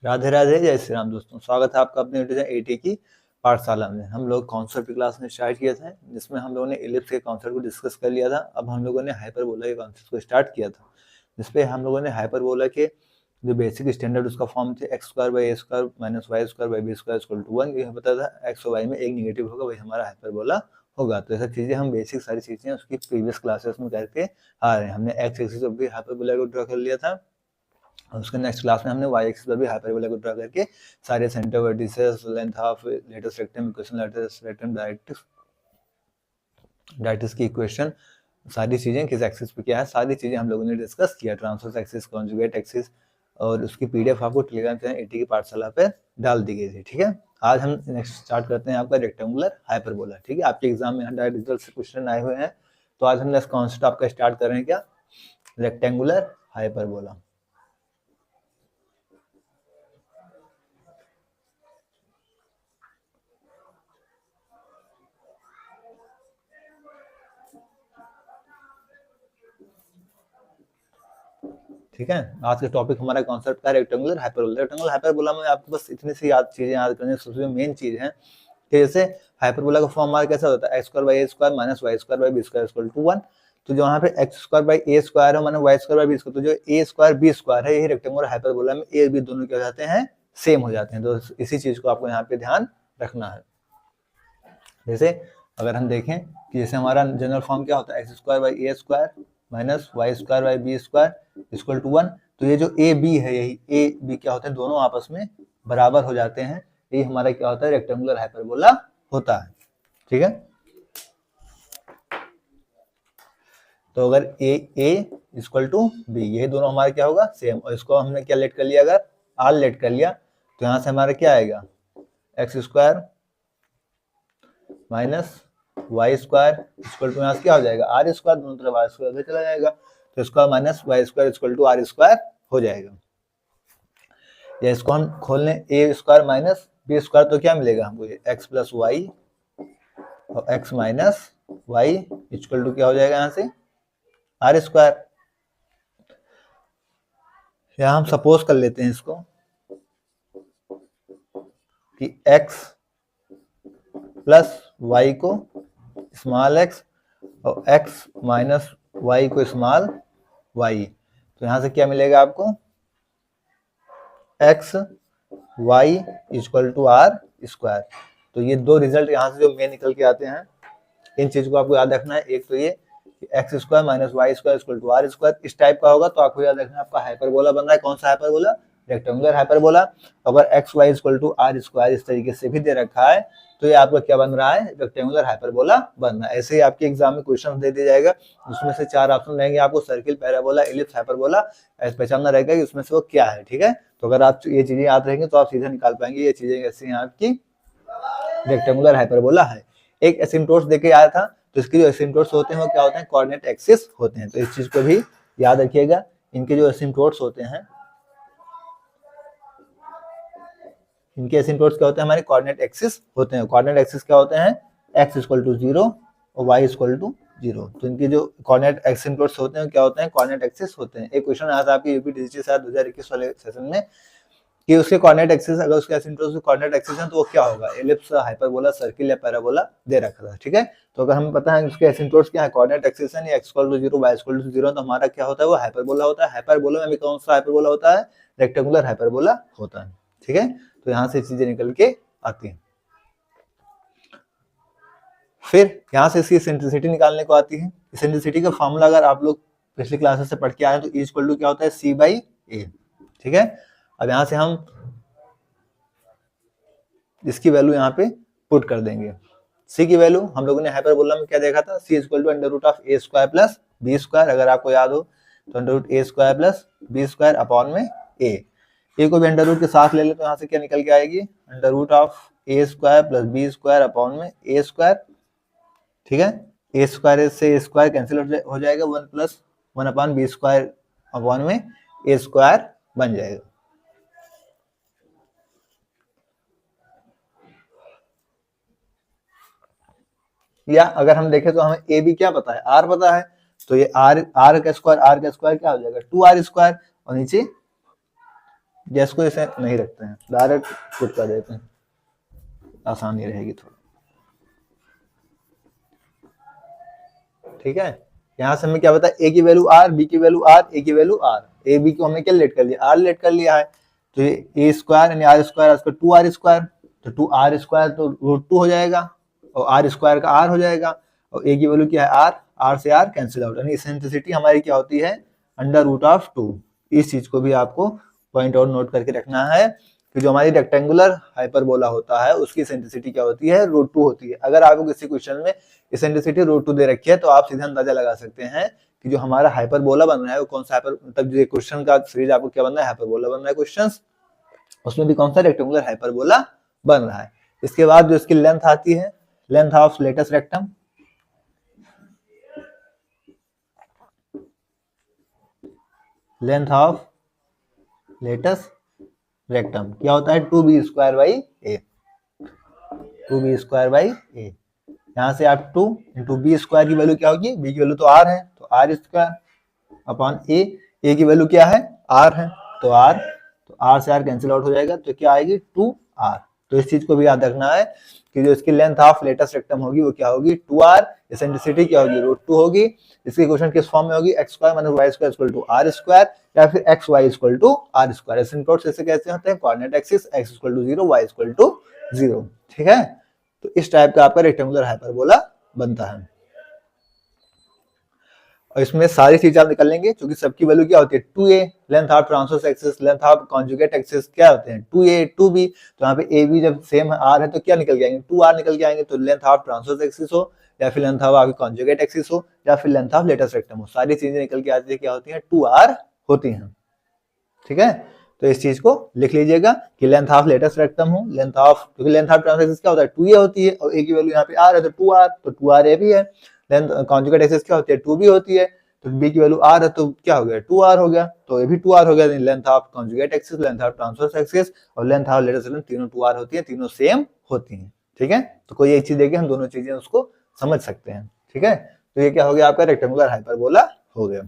राधे राधे, जय श्री राम। दोस्तों, स्वागत है आपका अपने ट्यूशन एटी की पाठशाला में। हम लोग कॉन्सेप्ट की क्लास में स्टार्ट किए थे, जिसमें हम लोगों ने इलिप्स के कॉन्सेप्ट को डिस्कस कर लिया था। अब हम लोगों ने हाइपरबोला के कॉन्सेप्ट को स्टार्ट किया था, जिसपे हम लोगों ने हाइपरबोला के जो बेसिक स्टैंडर्ड उसका फॉर्म थे x square by A square minus Y square by B square equal to 1। ये पता था एक्स और वाई में एक निगेटिव होगा, वही हमारा हाइपरबोला होगा। तो ऐसा चीजें हम बेसिक सारी चीजें उसकी प्रीवियस क्लासेस में करके आ रहे हैं। हमने एक्स एक्सिस पर भी हाइपरबोला को ड्रॉ कर लिया था, और उसके नेक्स्ट क्लास में हमने वाई एक्सिस पर भी हाइपरबोला को ड्रा करके सारे centre vertices, length of latest rectangle, equation latest rectangle, directrix की इक्वेशन, सारी चीजें किस एक्सिस पे क्या है, सारी चीजें हम लोगों ने डिस्कस किया। ट्रांसवर्स एक्सिस, कॉन्जुगेट एक्सिस, और उसकी पीडीएफ आपको टेलीग्राम चैनल एटी की पाठशाला पे डाल दी गई थी। ठीक है, आज हम नेक्स्ट स्टार्ट करते हैं आपका रेक्टेंगुलर हाइपरबोला। ठीक है, आपके एग्जाम में डायरेक्ट रिजल्ट से क्वेश्चन आए हुए हैं, तो आज हम नेक्स्ट कॉन्सेप्ट आपका स्टार्ट कर रहे हैं, क्या, रेक्टेंगुलर हाइपरबोला। ठीक है, आज का टॉपिक हमारा कॉन्सेप्ट का रेक्टेंगुलर हाइपरबोला। रेक्टेंगुलर हाइपरबोला में आपको बस इतनी सी चीजें याद करनी, सबसे मेन चीज है कि जैसे हाइपरबोला का फॉर्म हमारा कैसा होता है, x square by A square minus Y square by B square equal to 1। तो जो यहाँ पे X square by A square है minus Y square by B square, तो जो ए स्क्वायर बी स्क्वायर है, यही रेक्टेंगुलर हाइपरबोला में ए बी दोनों क्या हो जाते हैं, सेम हो जाते हैं। तो इसी चीज को आपको यहाँ पे ध्यान रखना है। जैसे अगर हम देखें कि जैसे हमारा जनरल फॉर्म क्या होता है, x square by A square minus Y square by B square equal to 1। तो ये जो ए बी है, यही ए बी क्या होता है, दोनों आपस में बराबर हो जाते हैं। ये हमारा क्या होता है, रेक्टेंगुलर हाइपरबोला होता है। ठीक है, तो अगर ए इक्वल टू बी, ये दोनों हमारे क्या होगा, सेम। और इसको हमने क्या लेट कर लिया, अगर आर लेट कर लिया, तो यहाँ से हमारा क्या आएगा, x square minus Y square equal to, यहाँ से क्या हो जाएगा, आर स्क्वायर, दोनों तरफ आर स्क्वायर चला जाएगा, तो इसका minus Y square equal to r square हो जाएगा। या इसको हम खोल लें, a square minus b square, तो क्या मिलेगा हमको, एक्स प्लस वाई और x minus y equal to क्या हो जाएगा, यहाँ से आर स्क्वायर। यहाँ हम सपोज कर लेते हैं इसको कि x प्लस वाई को स्मॉल x और x माइनस वाई को स्मॉल y। तो यहाँ से क्या मिलेगा आपको, x y equal to r square. तो ये दो रिजल्ट यहाँ से जो मेन निकल के आते हैं, इन चीज को आपको याद रखना है। एक तो ये x square minus Y square equal to r square, इस टाइप का होगा तो आपको याद रखना है आपका हाइपरबोला बन रहा है। कौन सा हाइपरबोला, रेक्टेंगुलर हाइपरबोला। अगर x y equal to r square इस तरीके से भी दे रखा है, तो ये आपका क्या बन रहा है, रेक्टेंगुलर हाइपरबोला बन रहा है। ऐसे ही आपके एग्जाम में क्वेश्चन दे दिया जाएगा, उसमें से 4 ऑप्शन रहेंगे आपको, सर्किल, पैराबोला, इलिप्स, हाइपरबोला। ऐसे पहचानना रहेगा कि उसमें से वो क्या है। ठीक है, तो अगर आप ये चीजें याद रहेंगे तो आप सीधे निकाल पाएंगे ये चीजें ऐसी हैं आपकी रेक्टेंगुलर हाइपरबोला है। एक एसिम्प्टोट्स देके आया था, तो इसके जो एसिम्प्टोट्स होते हैं वो क्या होते हैं, कोऑर्डिनेट एक्सिस होते हैं। तो इस चीज को भी याद रखिएगा, इनके जो एसिम्प्टोट्स होते हैं, इनके एसिम्प्टोट्स क्या होते हैं, हमारे कोऑर्डिनेट एक्सिस होते हैं। कोऑर्डिनेट एक्सिस क्या होते हैं, x इक्वल टू 0 और y इक्वल टू 0। तो इनके जो कोऑर्डिनेट एसिम्प्टोट्स होते हैं क्या होते हैं, कोऑर्डिनेट एक्सिस होते हैं। एक क्वेश्चन आया था आपके यूपी डीजीटी शायद 2021 वाले सेशन में कि उसके कोऑर्डिनेट एक्सिस, अगर उसके एसिम्प्टोट्स कोऑर्डिनेट एक्सिस हैं तो वो क्या होगा, एलिप्स, हाइपरबोला, सर्किल या पैराबोला दे रखा था। ठीक है, तो अगर हमें पता है उसके एसिम्प्टोट्स क्या है, कोऑर्डिनेट एक्सिस है, x equal to 0 y equal to 0, तो हमारा क्या होता है, वो हाइपरबोला होता है। हाइपरबोला में भी कौन सा हाइपरबोला होता है, रेक्टेंगुलर हाइपरबोला होता है। ठीक है, तो यहां से चीजें निकल के आती हैं। फिर यहां से इसकी सेंट्रिसिटी निकालने को आती है। सेंट्रिसिटी का फॉर्मूला अगर आप लोग पिछली क्लासेस से पढ़ के आए तो E इक्वल टू क्या होता है, C बाई ए। ठीक है, अब यहां से हम इसकी वैल्यू यहाँ पे पुट कर देंगे। C की वैल्यू हम लोगों ने हाइपरबोला में क्या देखा था, C equal to under root of A square plus B square. अगर आपको याद हो तो under root A square plus B square upon में ए को भी अंडर रूट के साथ ले ले, तो यहाँ से क्या निकल के आएगी, under root of A square plus B square upon में ए स्क्वायर। ठीक है, ए स्क्वायर से ए स्क्वायर कैंसिल हो जाएगा, 1 plus 1 upon b square upon में ए स्क्वायर बन जाएगा। या अगर हम देखें तो हमें ए बी क्या पता है, आर पता है, तो ये आर का स्क्वायर क्या हो जाएगा, 2r स्क्वायर, और नीचे जैस को इसे नहीं रखते हैं, डायरेक्ट पुट कर देते हैं, आसानी रहेगी थोड़ा। ठीक है, यहाँ से हमें क्या पता है, ए की वैल्यू आर, बी की वैल्यू आर, ए की वैल्यू आर। ए बी को हमने क्या लेट कर लिया, आर लेट कर लिया है, तो ये ए स्क्वायर यानी r square, two r square, तो टू आर स्क्वायर तो रूट टू हो जाएगा, और आर स्क्वायर का आर हो जाएगा, और ए की वैल्यू क्या है आर, आर से आर कैंसिल आउट, यानी इसेंट्रिसिटी हमारी क्या होती है अंडर रूट ऑफ टू। इस चीज को भी आपको पॉइंट आउट नोट करके रखना है कि जो हमारी रेक्टेंगुलर हाइपरबोला होता है उसकी इसेंट्रिसिटी क्या होती है, रूट टू होती है। अगर आपको किसी क्वेश्चन में इसेंट्रिसिटी रूट टू दे रखी है तो आप सीधा अंदाजा लगा सकते हैं कि जो हमारा हाइपरबोला बन रहा है वो कौन सा हाइपर, मतलब जो क्वेश्चन का सीरीज आपको क्या बन रहा है, हाइपरबोला बन रहा है क्वेश्चन, उसमें भी कौन सा रेक्टेंगुलर हाइपरबोला बन रहा है। इसके बाद जो इसकी लेंथ आती है, length of latus rectum, length of latus rectum क्या होता है, 2b square by a, 2b square by a. यहाँ से आप 2 इंटू बी स्क्वायर की वैल्यू क्या होगी, बी की वैल्यू तो आर है तो आर स्क्वायर अपॉन ए की वैल्यू क्या है आर है तो आर से आर कैंसिल आउट हो जाएगा, तो क्या आएगी 2r। तो इस चीज को भी याद रखना है कि जो इसकी लेंथ ऑफ लेटेस्ट रेक्टम होगी वो क्या होगी 2r, एसेंट्रिसिटी क्या होगी रूट 2 होगी। इसकी क्वेश्चन किस फॉर्म में होगी, x square minus Y square equal to r square, या फिर x y equal to r square. Asymptotes ऐसे कैसे होते हैं, coordinate axis x equal to 0 y equal to 0। ठीक है, तो इस टाइप का आपका रेक्टेंगुलर हाइपरबोला बनता है। और इसमें सारी चीजें आप निकल लेंगे क्योंकि सबकी वैल्यू क्या होती है 2a, length of transverse axis, length of conjugate axis क्या होते हैं 2a 2b। तो यहाँ पे a b जब सेम r है तो क्या निकल के आएंगे 2r निकल के आएंगे, तो लेंथ ऑफ ट्रांसवर्स एक्सिस हो या फिर लेंथ ऑफ आपकी कॉन्जुगेट एक्सिस हो या फिर लेंथ ऑफ लेटेस्ट रेक्टम हो, सारी चीजें निकल के आती है क्या होती है 2r होती हैं। ठीक है, तो इस चीज को लिख लीजिएगा कि लेंथ ऑफ लेटेस्ट रेक्टम हो, लेंथ ऑफ, क्योंकि लेंथ ऑफ ट्रांसवर्स एक्सिस क्या होता है 2a होती है और a की वैल्यू यहाँ पे r है तो 2r, तो 2r a भी है। लेंथ कॉन्जुगेट एक्सिस क्या होती है 2b होती है, तो b की वैल्यू r है तो क्या हो गया 2r हो गया, तो ये भी 2r हो गया। Length of conjugate axis, length of transverse axis और लेंथ ऑफ लेटेस्ट रेक्टम तीनों 2r होती है, तीनों सेम होती हैं। ठीक है, तो कोई एक चीज देके हम दोनों चीजें उसको समझ सकते हैं। ठीक है, तो ये क्या हो गया आपका रेक्टेंगुलर हाइपरबोला हो गया।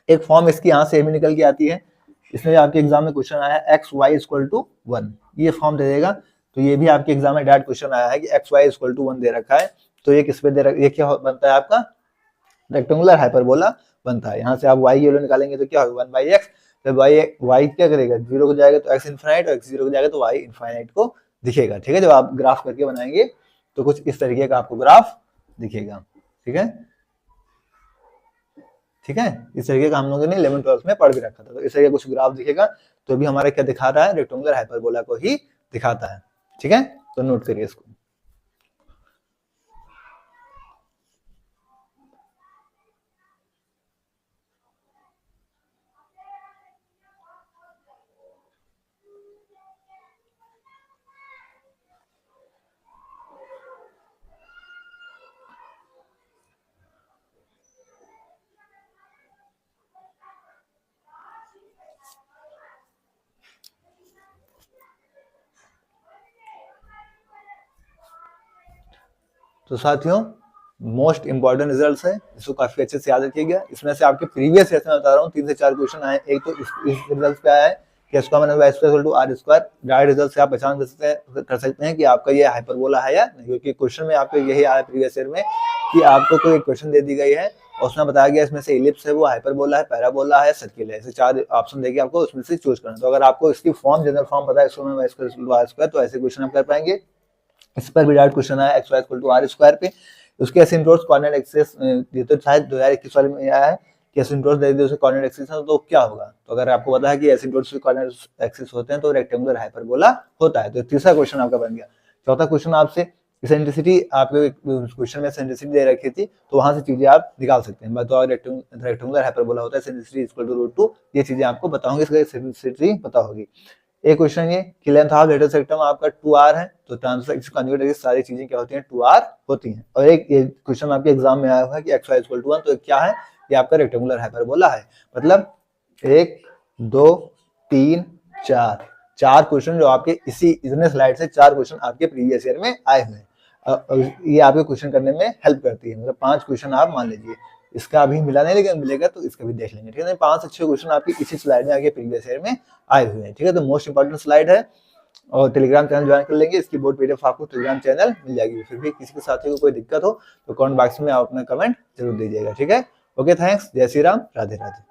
एक फॉर्म इसकी यहाँ से भी निकल के आती है, इसमें आपके एग्जाम में क्वेश्चन आया है एक्स वाई इक्वल टू 1, ये फॉर्म दे देगा। तो ये भी आपके एग्जाम में डायरेक्ट क्वेश्चन आया है कि एक्स वाई इक्वल टू 1 दे रखा है, तो ये किस पे दे रखा, ये क्या बनता है आपका रेक्टेंगुलर हाइपरबोला बनता है। यहाँ से आप वाई की वैल्यू निकालेंगे तो क्या होगा 1 बाई एक्स, तो वाई क्या करेगा 0 को जाएगा तो एक्स इनफाइनाइट, और एक्स 0 को जाएगा तो वाई इनफाइनाइट को दिखेगा। ठीक है, जब आप ग्राफ करके बनाएंगे तो कुछ इस तरीके का आपको ग्राफ दिखेगा। ठीक है, ठीक है, इस तरीके का हम लोगों ने 11 12 में पढ़ के रखा था, तो इस तरीके कुछ ग्राफ दिखेगा तो भी हमारा क्या दिखा रहा है रेक्टेंगुलर हाइपरबोला को ही दिखाता है। ठीक है, तो नोट करिए इसको। तो साथियों मोस्ट इंपॉर्टेंट रिजल्ट्स है, इसको काफी अच्छे से याद रखिएगा। इसमें से आपके प्रीवियस ईयर में बता रहा हूँ 3 से 4 क्वेश्चन आए। एक तो इस रिजल्ट पे आया है कि square minus Y square equal to r square. Direct result से आप पहचान कर सकते हैं कि आपका ये हाइपरबोला है या नहीं, क्योंकि क्वेश्चन में आपको यही आया प्रीवियस ईयर में कि आपको कोई एक क्वेश्चन दे दी गई है और उसमें बताया गया इसमें से इलिप्स है, वो हाइपरबोला है, पैराबोला है, सर्किल है, ऐसे 4 ऑप्शन देके आपको उसमें से चूज करना। तो अगर आपको इसकी फॉर्म जनरल फॉर्म पता है square minus Y square equal to r square, तो ऐसे क्वेश्चन आप कर पाएंगे। इस पर भी डायरेक्ट क्वेश्चन आया x y equal to r square पे, उसके एसिम्प्टोट्स कोऑर्डिनेट एक्सिस, ये तो शायद 2021 वाले में आया है कि एसिम्प्टोट्स दे दिए उसे कोऑर्डिनेट एक्सिस है तो क्या होगा। तो अगर आपको पता है कि एसिम्प्टोट्स कोऑर्डिनेट एक्सिस होते हैं तो रेक्टेंगुलर हाइपरबोला होता है। तो तीसरा क्वेश्चन आपका बन गया। चौथा क्वेश्चन आपसे इसेंट्रिसिटी, आपके क्वेश्चन में इसेंट्रिसिटी दे रखी थी तो वहां से चीजें आप निकाल सकते हैं। तो रेक्टेंगुलर हाइपरबोला होता है, इसेंट्रिसिटी इक्वल टू रूट 2, ये चीजें आपको बताऊंगी, इसका इसेंट्रिसिटी पता होगी। एक क्वेश्चन ये कि लेंथ ऑफ लेटेस्ट रेक्टम आपका 2r है, तो ट्रांसवर्स एक्सिस कॉन्जुगेट एक्सिस सारी चीजें क्या होती हैं 2r होती हैं। और एक ये क्वेश्चन आपके एग्जाम में आया हुआ है कि एक्स वाई इक्वल टू 1, तो क्या है ये आपका रेक्टेंगुलर हाइपरबोला है। मतलब 1 2 3 4 क्वेश्चन जो आपके इसी इतने स्लाइड से 4 क्वेश्चन आपके प्रीवियस ईयर में आए हुए हैं। ये आपके क्वेश्चन करने में हेल्प करती है। मतलब 5 क्वेश्चन आप मान लीजिए इसका अभी मिला नहीं, लेकिन मिलेगा तो इसका भी देख लेंगे। ठीक है, 5 से 6 क्वेश्चन आपकी इसी स्लाइड में आगे प्रीवियस ईयर में आए हुए हैं। ठीक है, तो मोस्ट इंपॉर्टेंट स्लाइड है, और टेलीग्राम चैनल ज्वाइन कर लेंगे, इसकी बोर्ड पीडीएफ आपको टेलीग्राम चैनल मिल जाएगी। फिर भी किसी के साथी को कोई दिक्कत हो तो कमेंट बॉक्स में आप अपना कमेंट जरूर दीजिएगा। ठीक है, ओके, थैंक्स, जय श्री राम, राधे राधे।